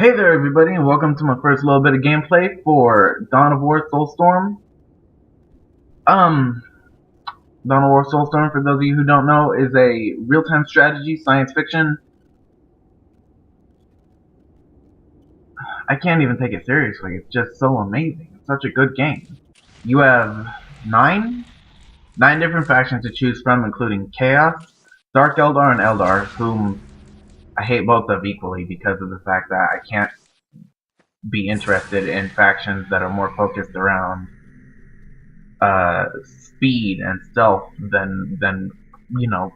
Hey there everybody and welcome to my first little bit of gameplay for Dawn of War Soulstorm. Um, Dawn of War Soulstorm, for those of you who don't know, is a real-time strategy science fiction. I can't even take it seriously, it's just so amazing. It's such a good game. You have nine different factions to choose from, including Chaos, Dark Eldar, and Eldar, whom I hate both of equally because of the fact that I can't be interested in factions that are more focused around speed and stealth than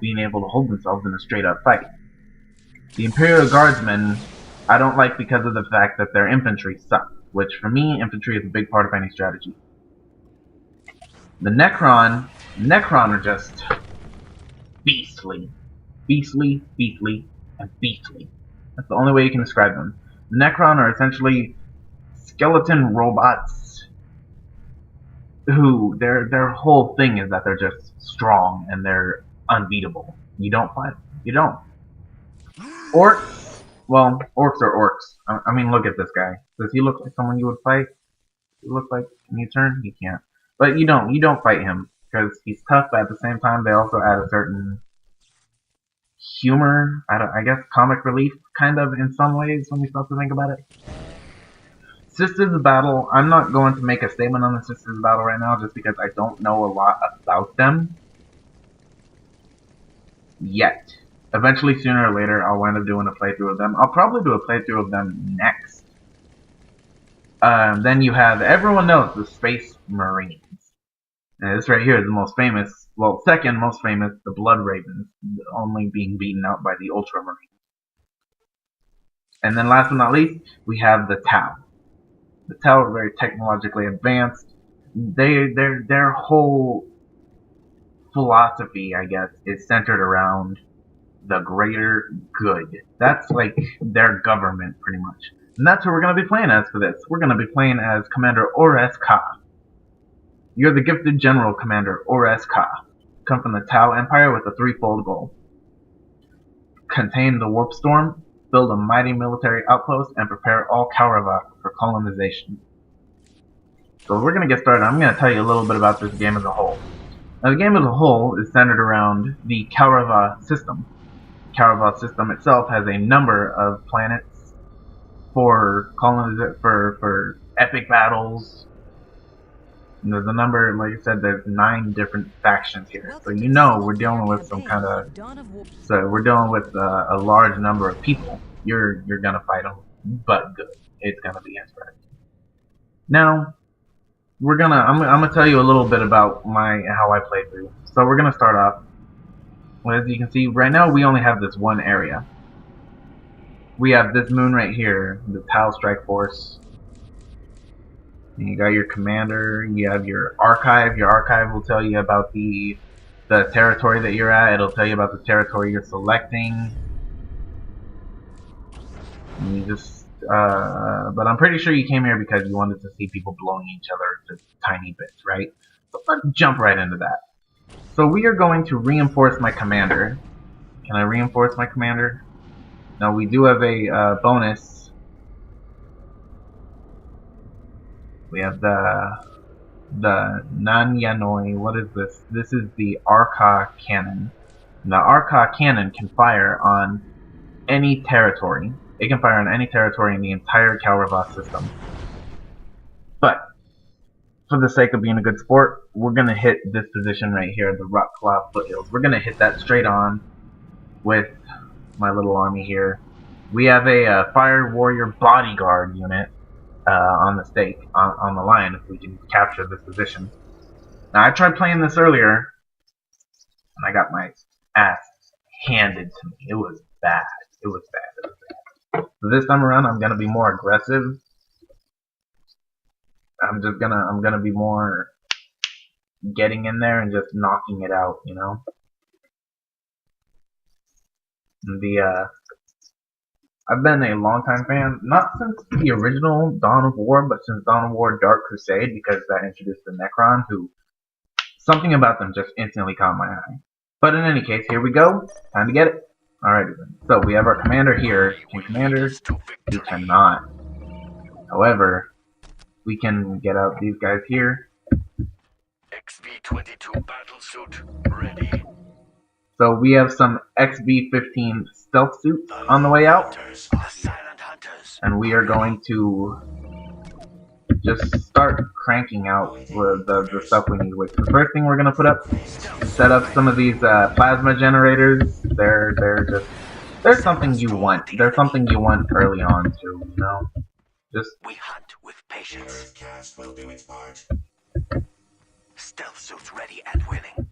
being able to hold themselves in a straight up fight. The Imperial Guardsmen I don't like because of the fact that their infantry sucks, which for me infantry is a big part of any strategy. The Necron are just beastly, and beastly. That's the only way you can describe them. The Necron are essentially skeleton robots who their whole thing is that they're just strong and they're unbeatable. You don't fight them. You don't. Orks, well, orcs are orcs. I mean, look at this guy. Does he look like someone you would fight? He looks like, can you turn? He can't. But you don't fight him because he's tough. But at the same time, they also add a certain humor. I guess comic relief, kind of in some ways when you start to think about it. Sisters of Battle, I'm not going to make a statement on the Sisters of Battle right now just because I don't know a lot about them yet. Eventually, sooner or later, I'll wind up doing a playthrough of them. I'll probably do a playthrough of them next. Then you have, everyone knows, the Space Marines. And this right here is the most famous, well, second most famous, the Blood Ravens, only being beaten out by the Ultramarines. And then last but not least, we have the DoW. The DoW are very technologically advanced. Their whole philosophy, I guess, is centered around the greater good. That's like their government, pretty much. And that's who we're going to be playing as for this. We're going to be playing as Commander Orks. You're the gifted general, Commander Orks. Come from the DoW Empire with a threefold goal. Contain the Warp Storm, build a mighty military outpost, and prepare all Kaurava for colonization. So we're going to get started. I'm going to tell you a little bit about this game as a whole. Now, the game as a whole is centered around the Kaurava system. The Kaurava system itself has a number of planets for for epic battles. And there's a number, like I said, there's 9 different factions here. So you know we're dealing with some kind of, we're dealing with a large number of people. You're gonna fight them, but good. It's gonna be interesting. Now, I'm gonna tell you a little bit about how I play through. So we're gonna start off. Well, as you can see, right now we only have this one area. We have this moon right here, the DoW Strike Force. And you got your commander, you have your archive. Your archive will tell you about the territory that you're at. It'll tell you about the territory you're selecting. And you just, but I'm pretty sure you came here because you wanted to see people blowing each other to tiny bits, right? So let's jump right into that. So we are going to reinforce my commander. Can I reinforce my commander? Now we do have a bonus. We have the Nanyanoi. What is this? This is the Arca cannon. And the Arca cannon can fire on any territory. It can fire on any territory in the entire Kaurava system. But for the sake of being a good sport, we're gonna hit this position right here, the Rockclaw foothills. We're gonna hit that straight on with my little army here. We have a Fire Warrior Bodyguard unit. On the stake, on the line, if we can capture this position. Now, I tried playing this earlier, and I got my ass handed to me. It was bad. It was bad. So this time around, I'm gonna be more aggressive. I'm gonna be more getting in there and just knocking it out, you know. And I've been a longtime fan, not since the original Dawn of War, but since Dawn of War Dark Crusade, because that introduced the Necron, who, something about them just instantly caught my eye. But in any case, here we go. Time to get it. Alrighty then. So we have our commander here. Can commander? He cannot. However, we can get out these guys here. XV-22 battlesuit ready. So we have some XV-15 stealth suits on the way out. The silent hunters. And we are going to just start cranking out the stuff we need. Which the first thing we're going to put up, set up some of these plasma generators. They're something you want. They're something you want early on too, you know? Just We hunt with patience. Will do its part. Stealth suits ready and willing.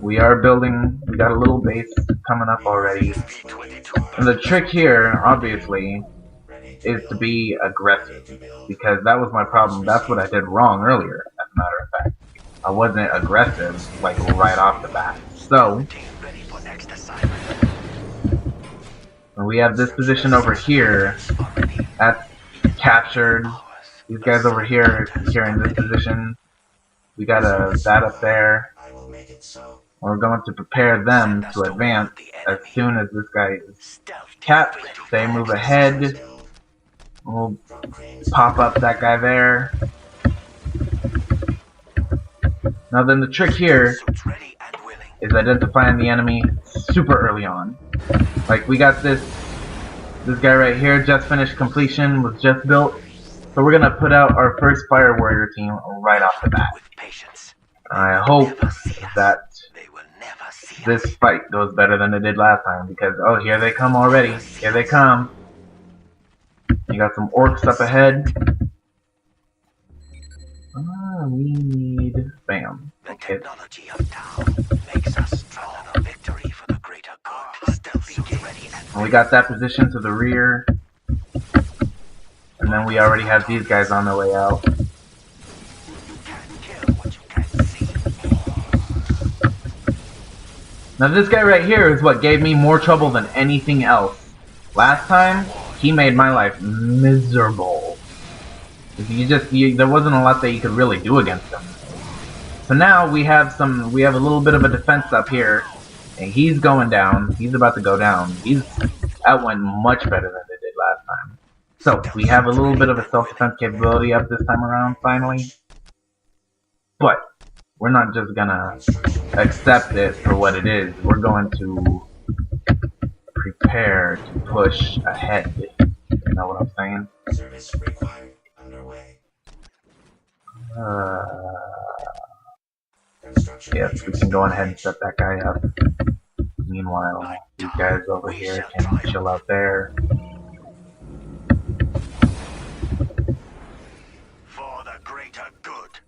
we are building. We got a little base coming up already. And the trick here, obviously, is to be aggressive, because that was my problem. That's what I did wrong earlier, as a matter of fact. I wasn't aggressive, like, right off the bat. So, and we have this position over here. That's captured. These guys over here are securing this position. We got that up there. We're going to prepare them to advance as soon as this guy is capped. They move ahead. We'll pop up that guy there. Now then, the trick here is identifying the enemy super early on. Like, we got this guy right here, just finished completion, was just built. So we're gonna put out our first Fire Warrior team right off the bat. I hope that this fight goes better than it did last time, because, oh, here they come already. Here they come. You got some orcs up ahead. We need... Bam. Okay. The technology of DoW makes us another victory for the greater good. Stealthy ready and we got that position to the rear. And then we already have these guys on their way out. You can't kill what you can't see. Now this guy right here is what gave me more trouble than anything else. Last time, he made my life miserable. There wasn't a lot that you could really do against him. So now we have a little bit of a defense up here, and he's going down. He's about to go down. That went much better than it did last time. So we have a little bit of a self-defense capability up this time around, finally. But we're not just gonna accept it for what it is. We're going to prepare to push ahead. You know what I'm saying? Service required underway. Yes, we can go ahead and set that guy up. Meanwhile, these guys over here can chill out there. For the greater good.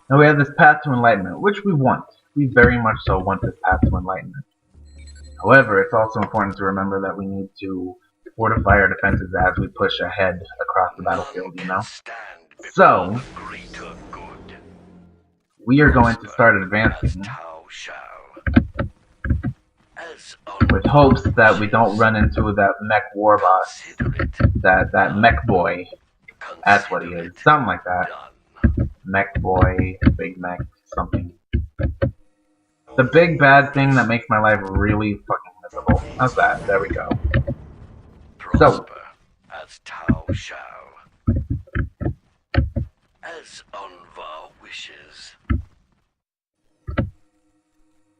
Now we have this path to enlightenment, which we want. We very much so want this path to enlightenment. However, it's also important to remember that we need to fortify our defenses as we push ahead across the battlefield, you know? So, we are going to start advancing with hopes that we don't run into that mech war boss, that mech boy. That's what he is. Something like that. Mech boy, big mech, something. The big bad thing that makes my life really fucking miserable. How's that? There we go. So, as Tao shall, as Unva wishes.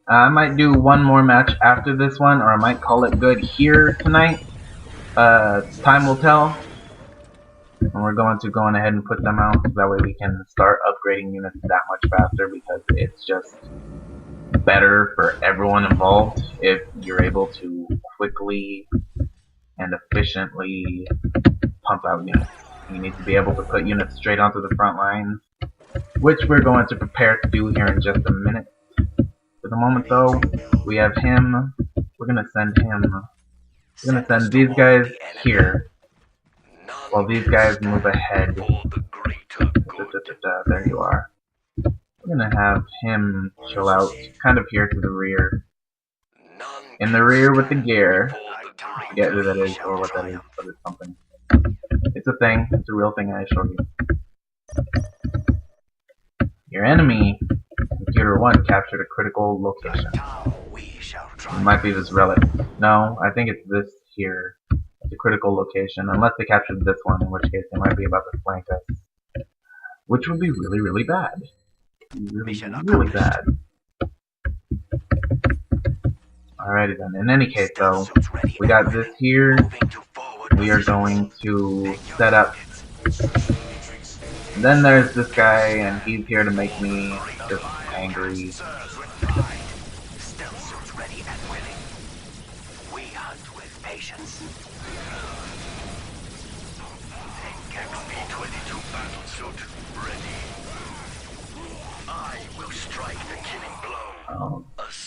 I might do one more match after this one, or I might call it good here tonight. Time will tell. And we're going to go on ahead and put them out, so that way we can start upgrading units that much faster, because it's just better for everyone involved if you're able to quickly and efficiently pump out units. You need to be able to put units straight onto the front lines, which we're going to prepare to do here in just a minute. For the moment though, we have him. We're gonna send these guys here, while these guys move ahead. There you are. We're gonna have him chill out, kind of here to the rear. In the rear with the gear. I forget who that is or what that is, but it's something. a thing. It's a real thing, I assure you. Your enemy, Computer 1, captured a critical location. It might be this relic. No, I think it's this here. It's a critical location. Unless they captured this one, in which case they might be about to flank us. Which would be really, really bad. Really, really bad. Alrighty then. In any case, though, we got this here. We are going to set up. And then there's this guy, and he's here to make me just angry.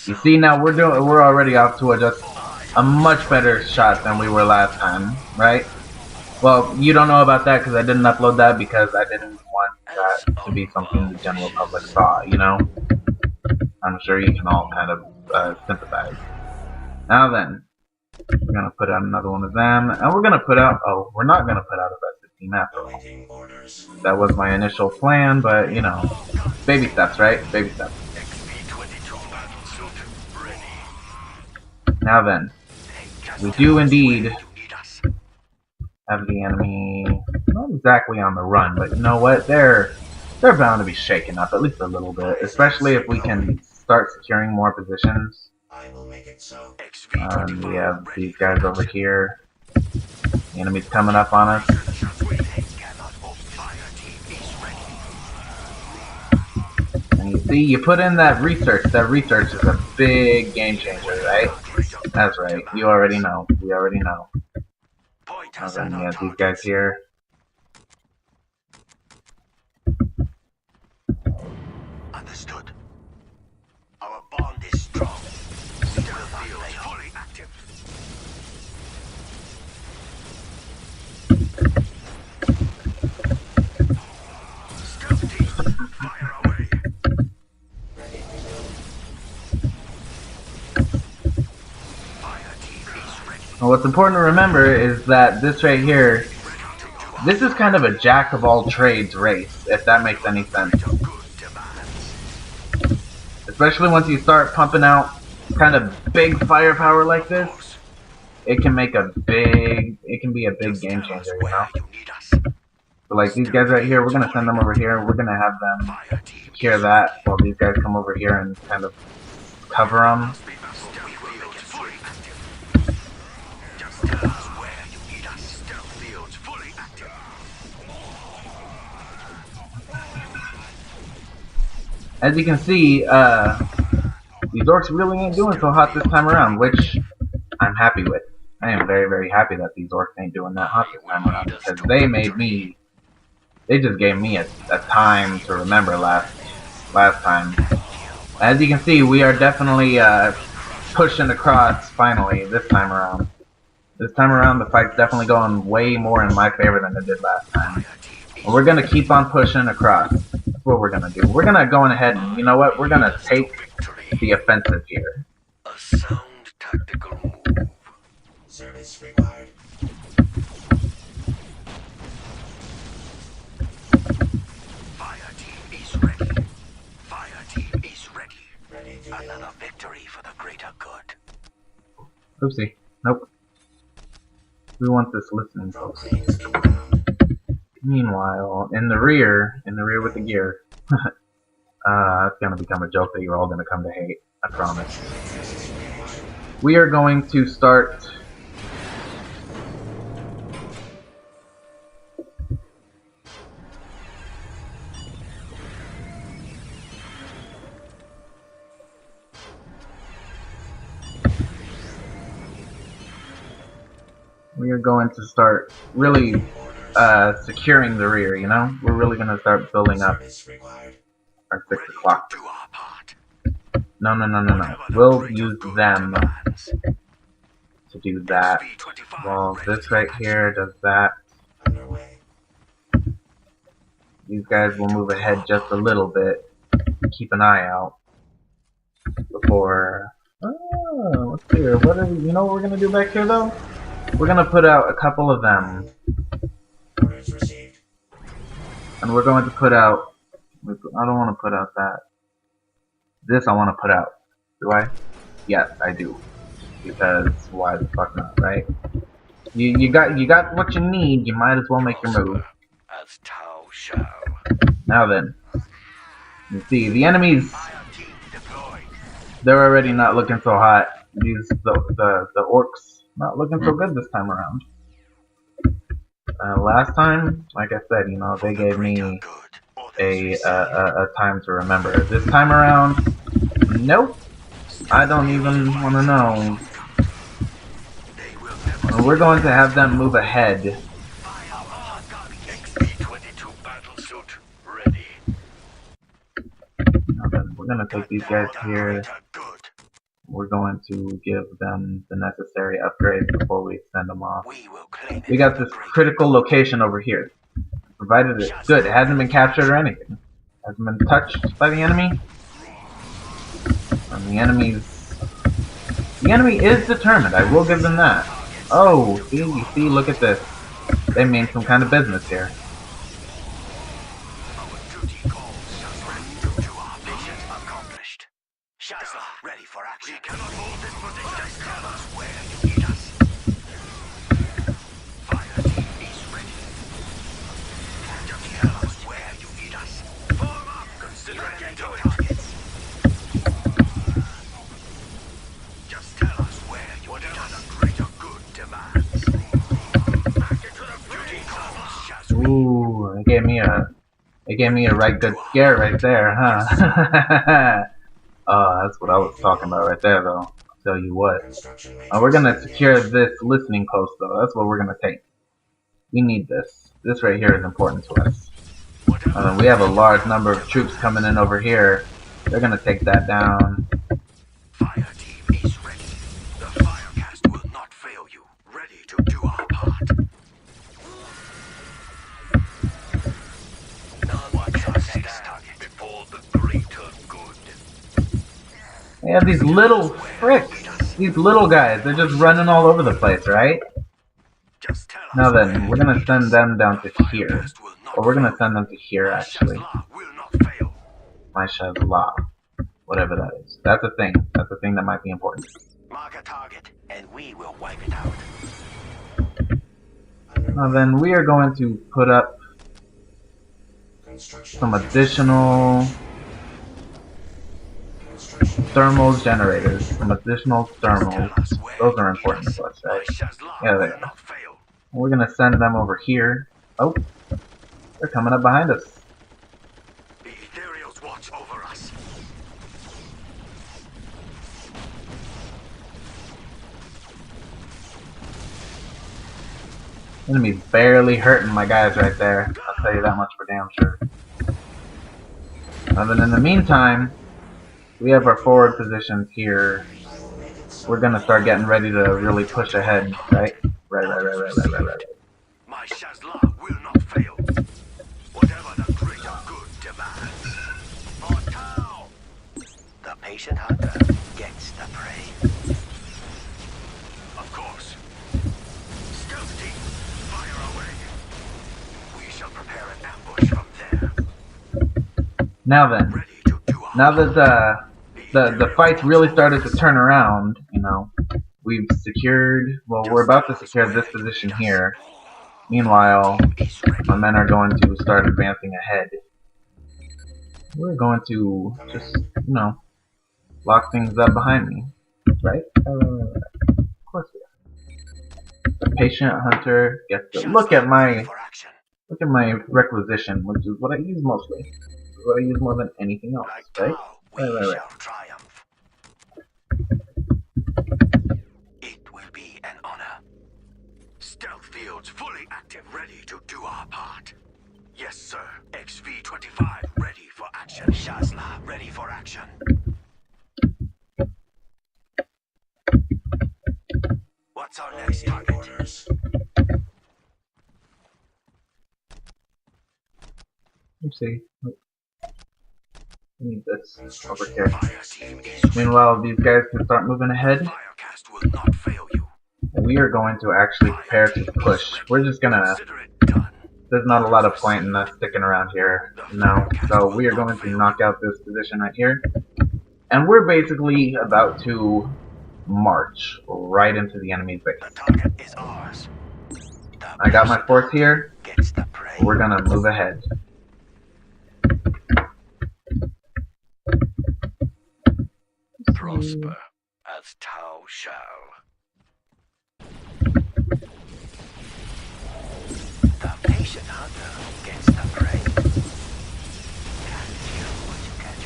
You see, now we're already off to a much better shot than we were last time, right? Well, you don't know about that because I didn't upload that because I didn't want that to be something the general public saw, you know? I'm sure you can all kind of sympathize. Now then, we're going to put out another one of them, and we're going to put out, oh, we're not going to put out a vested team after all. That was my initial plan, but, you know, baby steps, right? Baby steps. Now then, we do indeed have the enemy not exactly on the run, but you know what? They're bound to be shaken up at least a little bit, especially if we can start securing more positions. We have these guys over here. The enemy's coming up on us. And you see, you put in that research. That research is a big game changer, right? That's right. You already know. We already know. And then you have these guys here. Understood. Our bond is strong. Still field fully active. Stealth team, fire away. Well, what's important to remember is that this right here, this is kind of a jack of all trades race, if that makes any sense. Especially once you start pumping out kind of big firepower like this, it can be a big game changer, you know? So like these guys right here, we're going to send them over here, we're going to have them secure that while these guys come over here and kind of cover them. As you can see, these orcs really ain't doing so hot this time around, which I'm happy with. I am very, very happy that these orcs ain't doing that hot this time around, because they just gave me a time to remember last time. As you can see, we are definitely pushing across finally this time around. This time around, the fight's definitely going way more in my favor than it did last time. And we're gonna keep on pushing across. That's what we're gonna do. We're gonna go ahead and, you know what? We're gonna take the offensive here. A sound tactical move. Service required. Fire team is ready. Fire team is ready. Another victory for the greater good. Oopsie. Nope. We want this listening post. Meanwhile, in the rear with the gear, it's gonna become a joke that you're all gonna come to hate. I promise. We are going to start. We are going to start really securing the rear, you know? We're really going to start building up our 6 o'clock. No. We'll use them to do that. Well, this right here does that. These guys will move ahead just a little bit. Keep an eye out before... Oh, let's see here. You know what we're going to do back here, though? We're going to put out a couple of them. And we're going to put out... I don't want to put out that. This I want to put out. Do I? Yes, I do. Because why the fuck not, right? You got what you need. You might as well make your move. As Tau shall. Now then, you see the enemies. Fire team deployed. They're already not looking so hot. The orcs not looking so good this time around. Last time, like I said, you know, they gave me a time to remember. This time around, nope. I don't even want to know. We're going to have them move ahead. We're going to take these guys here. We're going to give them the necessary upgrades before we send them off. We got this critical location over here. Provided it's good. It hasn't been captured or anything. Hasn't been touched by the enemy. And the enemy is determined. I will give them that. Oh, see, you see, look at this. They mean some kind of business here. Ready for action. We cannot hold this position. Just tell us where you need us. Fire team is ready. Just tell us where you need us. Form up. Consider it targets. Just tell us where you need us. The greater good demands. Back into the duty calls. Ooh, it gave me a right good scare right there, huh? That's what I was talking about right there, though. I'll tell you what. We're gonna secure this listening post, though. That's what we're gonna take. We need this. This right here is important to us. We have a large number of troops coming in over here. They're gonna take that down. Fire team is ready. The Firecast will not fail you. Ready to do our part. None can stand before the greater good. They have these little fricks. These little guys. They're just running all over the place, right? Now then, we're gonna send them down to here. Or we're gonna send them to here, actually. My Shazla. Whatever that is. That's a thing. That's a thing that might be important. Mark a target, and we will wipe it out. Now then, we are going to put up some additional thermal generators. Some additional thermals. Those are important to us, right? Yeah, they are. We're gonna send them over here. Oh, they're coming up behind us. The ethereals watch over us. Enemy's barely hurting my guys right there. I'll tell you that much for damn sure. And then in the meantime, we have our forward positions here. We're gonna start getting ready to really push ahead, right? Right. My Shazla will not fail. Whatever the greater good demands. For Tau! The patient hunter gets the prey. Of course. Stealth team, fire away. We shall prepare an ambush from there. Now then, now that the fight's really started to turn around, you know, we've secured, well, we're about to secure this position here. Meanwhile, my men are going to start advancing ahead. We're going to just, you know, lock things up behind me, right? Of course we are. The patient hunter gets to look at my requisition, which is what I use mostly. What I use more than anything else, right? Right. It will be an honor. Stealth fields fully active, ready to do our part. Yes, sir. XV-25 ready for action. Shazla ready for action. What's our next target? Let's see. I need this over here. Meanwhile, these guys can start moving ahead. Will not fail you. We are going to actually prepare to push. We're just gonna there's not a lot of point in us sticking around here, you know. So we are going to knock out this position right here. And we're basically about to march right into the enemy's The base. target is ours. I got my force here. Gets the prey. We're gonna move ahead. Prosper as Tau shall. The patient hunter gets the prey. Catch you what you catch.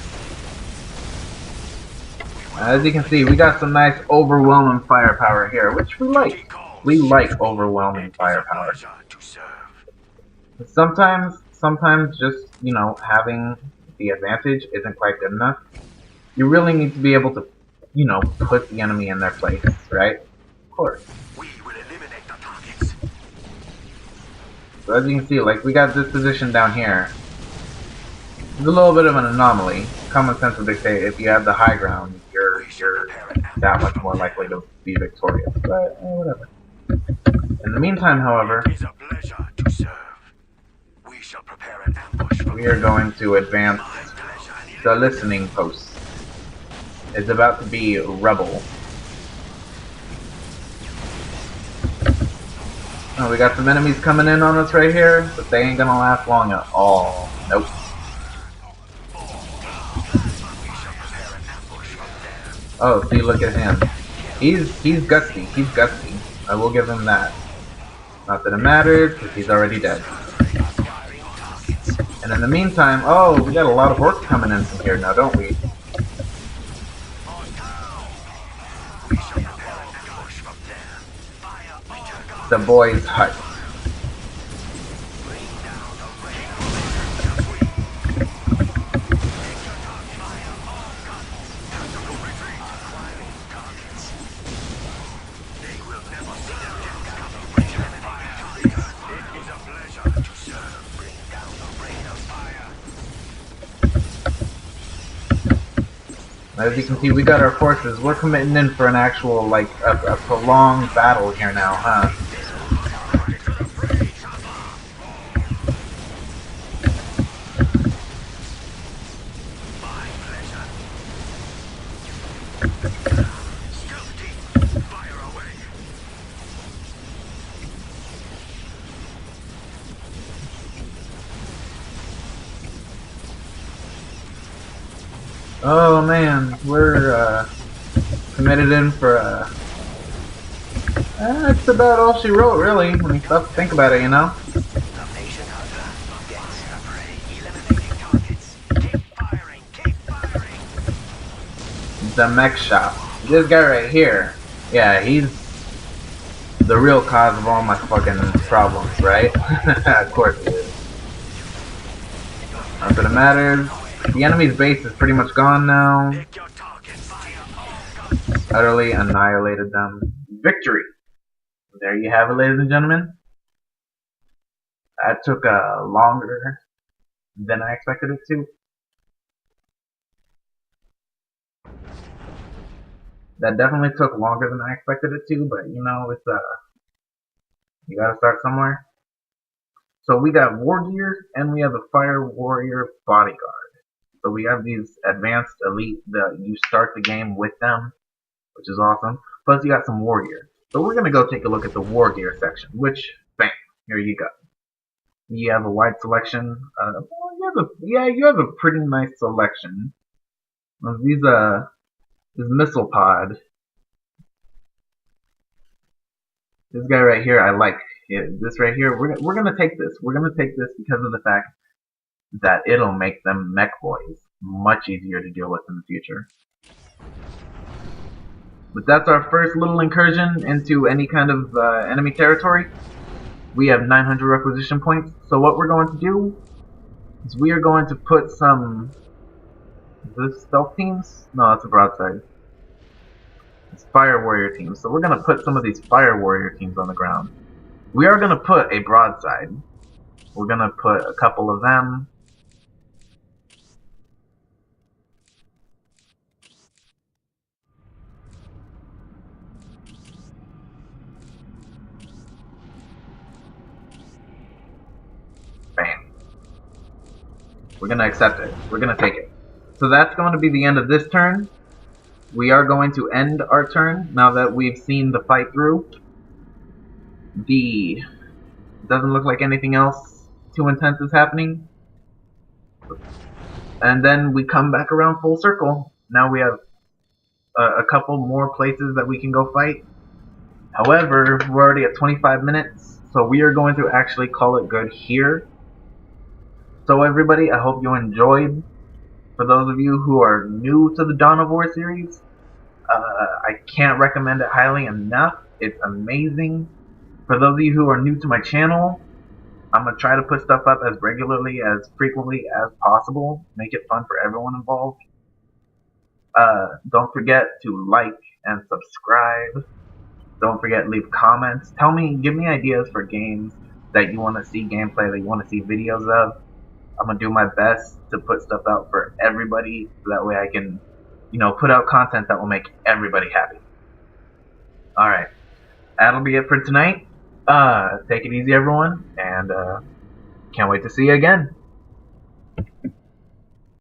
As you can see, we got some nice overwhelming firepower here, which we like. We like overwhelming firepower. But sometimes just, you know, having the advantage isn't quite good enough. You really need to be able to, you know, put the enemy in their place, right? Of course. We will eliminate the targets. So as you can see, like, we got this position down here. It's a little bit of an anomaly. Common sense would dictate if you have the high ground, you're that much more likely to be victorious. But whatever. In the meantime, however, It is a pleasure to serve. We shall prepare an ambush. we are going to advance the listening post. It's about to be rebel. Oh, we got some enemies coming in on us right here, but they ain't gonna last long at all. Nope. Oh, see, look at him. He's gutsy. He's gutsy. I will give him that. Not that it matters, because he's already dead. And in the meantime, oh, we got a lot of Orks coming in from here now, don't we? The boys' hut. As you can see, we got our forces. We're committing in for an actual, like, a prolonged battle here now, huh? Oh man, we're committed in for that's about all she wrote, really, when you stop to think about it, you know? The patient hunter gets the prey. Eliminating targets. Keep firing. Keep firing. The mech shop. This guy right here, yeah, he's the real cause of all my fucking problems, right? Of course he is. Not that it matters. The enemy's base is pretty much gone now. Utterly annihilated them. Victory! There you have it, ladies and gentlemen. That took longer than I expected it to. That definitely took longer than I expected it to, but you know, it's you gotta start somewhere. So we got War Gear and we have a Fire Warrior Bodyguard. So we have these advanced elite that you start the game with them, which is awesome. Plus you got some War Gear. So we're gonna go take a look at the War Gear section, which, bam, here you go. You have a wide selection. You have a pretty nice selection of these this missile pod. This guy right here, I like. This right here, we're gonna take this. We're gonna take this because of the fact that it'll make them mech boys much easier to deal with in the future. But that's our first little incursion into any kind of enemy territory. We have 900 requisition points. So what we're going to do is we are going to put some... Is this stealth teams? No, that's a broadside. It's fire warrior teams. So we're going to put some of these fire warrior teams on the ground. We are going to put a broadside. We're going to put a couple of them. We're going to accept it. We're going to take it. So that's going to be the end of this turn. We are going to end our turn now that we've seen the fight through. Doesn't look like anything else too intense is happening. And then we come back around full circle. Now we have a couple more places that we can go fight. However, we're already at 25 minutes, so we are going to actually call it good here. So everybody, I hope you enjoyed. For those of you who are new to the Dawn of War series, I can't recommend it highly enough. It's amazing. For those of you who are new to my channel, I'm going to try to put stuff up as regularly, as frequently as possible. Make it fun for everyone involved. Don't forget to like and subscribe. Don't forget to leave comments. Give me ideas for games that you want to see gameplay, that you want to see videos of. I'm going to do my best to put stuff out for everybody, so that way I can, put out content that will make everybody happy. Alright, that'll be it for tonight. Take it easy, everyone, and can't wait to see you again.